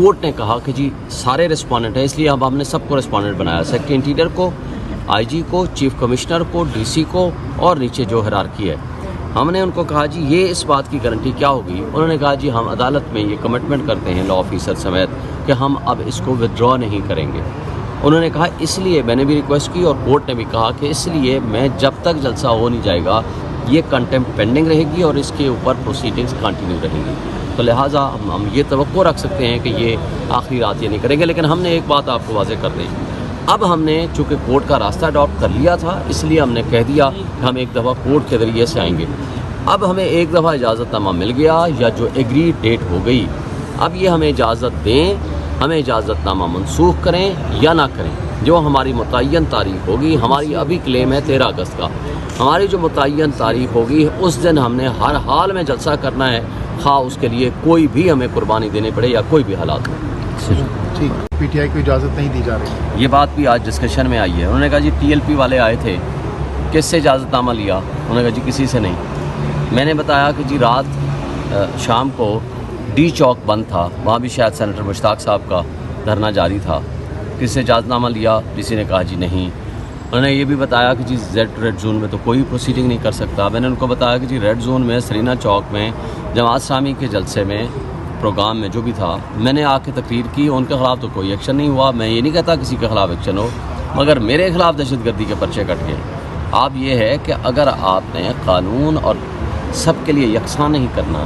Court ने कहा कि जी सारे रिस्पॉन्डेंट हैं, इसलिए अब हमने सबको रिस्पॉन्डेंट बनाया, सेक्रेटरी इंटीरियर को, आईजी को, चीफ कमिश्नर को, डीसी को और नीचे जो हिरार्की है। हमने उनको कहा जी ये इस बात की गारंटी क्या होगी। उन्होंने कहा जी हम अदालत में ये कमिटमेंट करते हैं लॉ ऑफिसर समेत कि हम अब इसको विथड्रॉ नहीं करेंगे। उन्होंने कहा इसलिए मैंने भी रिक्वेस्ट की और कोर्ट ने भी कहा कि इसलिए मैं जब तक जलसा हो नहीं जाएगा ये कंटेम्प्ट पेंडिंग रहेगी और इसके ऊपर प्रोसीडिंग्स कंटिन्यू रहेंगी। तो लिहाजा हम ये तवक्को रख सकते हैं कि ये आखिरी रात ये नहीं करेंगे। लेकिन हमने एक बात आपको वाज़ेह कर दी, अब हमने चूँकि कोर्ट का रास्ता अडॉप्ट कर लिया था इसलिए हमने कह दिया कि हम एक दफ़ा कोर्ट के ज़रिए से आएंगे। अब हमें एक दफ़ा इजाज़तनामा मिल गया या जो एग्री डेट हो गई, अब ये हमें इजाज़त दें, हमें इजाज़तनामा मनसूख करें या ना करें, जो हमारी मुतय्यन तारीख होगी। हमारी अभी क्लेम है 13 अगस्त का, हमारी जो मुतय्यन तारीख होगी उस दिन हमने हर हाल में जलसा करना है, खा उसके लिए कोई भी हमें कुर्बानी देनी पड़े या कोई भी हालात हो। ठीक, पीटीआई को इजाज़त नहीं दी जा रही। ये बात भी आज डिस्कशन में आई है। उन्होंने कहा जी टीएलपी वाले आए थे, किससे इजाज़तनामा लिया? उन्होंने कहा जी किसी से नहीं। मैंने बताया कि जी रात शाम को डी चौक बंद था, वहाँ भी शायद सेनेटर मुश्ताक साहब का धरना जारी था, किससे इजाज़तनामा लिया? किसी ने कहा जी नहीं। उन्होंने ये भी बताया कि जी रेड जोन में तो कोई प्रोसीडिंग नहीं कर सकता। मैंने उनको बताया कि जी रेड जोन में सरीना चौक में जमात इस्लामी के जलसे में प्रोग्राम में जो भी था मैंने आके तकरीर की, उनके ख़िलाफ़ तो कोई एक्शन नहीं हुआ। मैं ये नहीं कहता किसी के ख़िलाफ़ एक्शन हो, मगर मेरे ख़िलाफ़ दहशतगर्दी के पर्चे कट गए। आप ये है कि अगर आपने कानून और सब के लिए यकसा नहीं करना,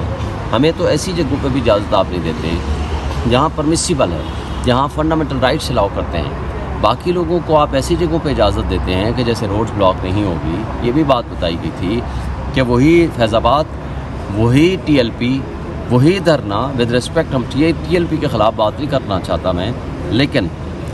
हमें तो ऐसी जगहों पर भी इजाज़त आप नहीं देते जहाँ परमिसिबल है, जहाँ फंडामेंटल राइट्स अलाउ करते हैं। बाकी लोगों को आप ऐसी जगहों पे इजाज़त देते हैं कि जैसे रोड्स ब्लॉक नहीं होगी। ये भी बात बताई गई थी कि वही फैज़ाबाद, वही टीएलपी, वही धरना विद रिस्पेक्ट, हम टीएलपी के ख़िलाफ़ बात नहीं करना चाहता मैं, लेकिन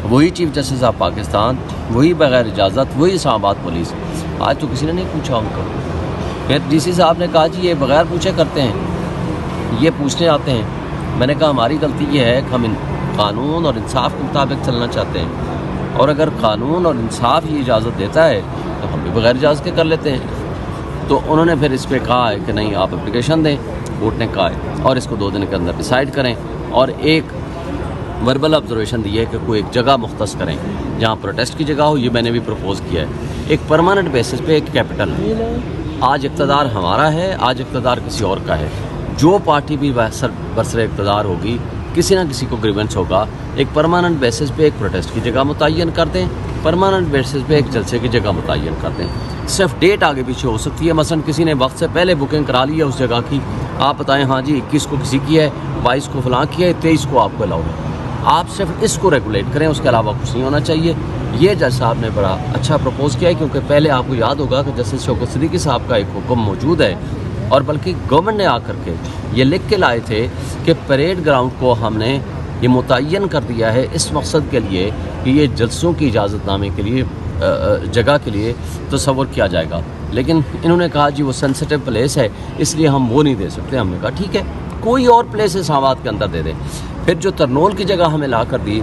वही चीफ जस्टिस ऑफ पाकिस्तान, वही बग़ैर इजाज़त, वही इस्लामाबाद पुलिस। आज तो किसी ने नहीं पूछा उनको। फिर डीसी साहब ने कहा जी ये बग़ैर पूछे करते हैं, ये पूछने आते हैं। मैंने कहा हमारी गलती ये है कि हम कानून और इंसाफ के मुताबिक चलना चाहते हैं, और अगर कानून और इंसाफ ये इजाज़त देता है तो हम भी बग़ैर इजाज़त के कर लेते हैं। तो उन्होंने फिर इस पर कहा है कि नहीं आप एप्लीकेशन दें, कोर्ट ने कहा है, और इसको 2 दिन के अंदर डिसाइड करें, और एक वर्बल ऑब्जर्वेशन दी है कि कोई एक जगह मुख्तस करें जहाँ प्रोटेस्ट की जगह हो। ये मैंने भी प्रपोज़ किया है। एक परमानेंट बेसिस पे एक कैपिटल है। आज इक़्तिदार हमारा है, आज इक़्तिदार किसी और का है। जो पार्टी भी बरसरे इक़्तिदार होगी, किसी ना किसी को ग्रीवेंस होगा। एक परमानेंट बेसिस पे एक प्रोटेस्ट की जगह मुतय्यन कर दें, परमानेंट बेसिस पे एक जलसे की जगह मुतय्यन कर दें। सिर्फ डेट आगे पीछे हो सकती है, मसलन किसी ने वक्त से पहले बुकिंग करा ली है उस जगह की, आप बताएं हाँ जी 21 को किसी की है, 22 को फलां की है, 23 को आपको अलाउ है। आप सिर्फ इसको रेगुलेट करें, उसके अलावा कुछ नहीं होना चाहिए। ये जज साहब ने बड़ा अच्छा प्रपोज़ किया है, क्योंकि पहले आपको याद होगा कि जस्टिस शौकत सिद्दीकी साहब का एक हुक्म मौजूद है, और बल्कि गवर्नमेंट ने आकर के ये लिख के लाए थे कि परेड ग्राउंड को हमने ये मुतय्यन कर दिया है इस मकसद के लिए कि ये जलसों की इजाज़तनामे के लिए जगह के लिए तस्वर किया जाएगा। लेकिन इन्होंने कहा जी वो सेंसिटिव प्लेस है, इसलिए हम वो नहीं दे सकते। हमने कहा ठीक है, कोई और प्लेस इस्लामाबाद के अंदर दे दें। फिर जो तरनोल की जगह हमें ला कर दी,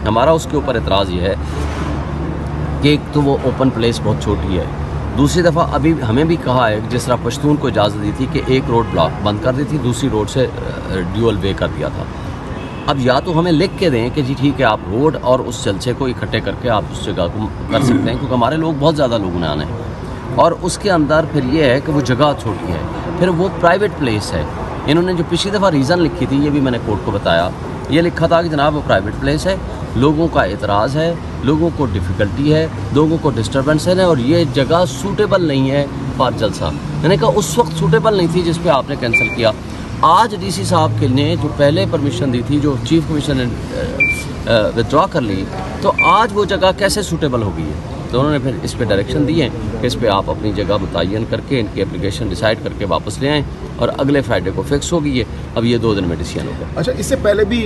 हमारा उसके ऊपर एतराज़ ये है कि एक तो वो ओपन प्लेस बहुत छोटी है, दूसरी दफ़ा अभी हमें भी कहा है जिस तरह पश्तून को इजाज़त दी थी कि एक रोड ब्लॉक बंद कर दी थी, दूसरी रोड से ड्यूअल वे कर दिया था। अब या तो हमें लिख के दें कि जी ठीक है आप रोड और उस जलसे को इकट्ठे करके आप उस जगह को कर सकते हैं, क्योंकि हमारे लोग बहुत ज़्यादा लोग आने हैं, और उसके अंदर फिर ये है कि वो जगह छोटी है, फिर वो प्राइवेट प्लेस है। इन्होंने जो पिछली दफ़ा रीज़न लिखी थी, ये भी मैंने कोर्ट को बताया, ये लिखा था कि जनाब वो प्राइवेट प्लेस है, लोगों का एतराज़ है, लोगों को डिफ़िकल्टी है, लोगों को डिस्टर्बेंस है, और ये जगह सूटेबल नहीं है फॉर जलसा। मैंने कहा उस वक्त सूटेबल नहीं थी जिस पे आपने कैंसिल किया। आज डीसी साहब के ने जो पहले परमिशन दी थी, जो चीफ कमिश्नर ने विथड्रॉ कर ली, तो आज वो जगह कैसे सूटेबल हो गई है? तो उन्होंने फिर इस पे डायरेक्शन दी है कि इस पे आप अपनी जगह मुतय्यन करके इनकी एप्लीकेशन डिसाइड करके वापस ले आएँ, और अगले फ्राइडे को फिक्स हो गई है। अब ये 2 दिन में डिसीजन होगा। अच्छा, इससे पहले भी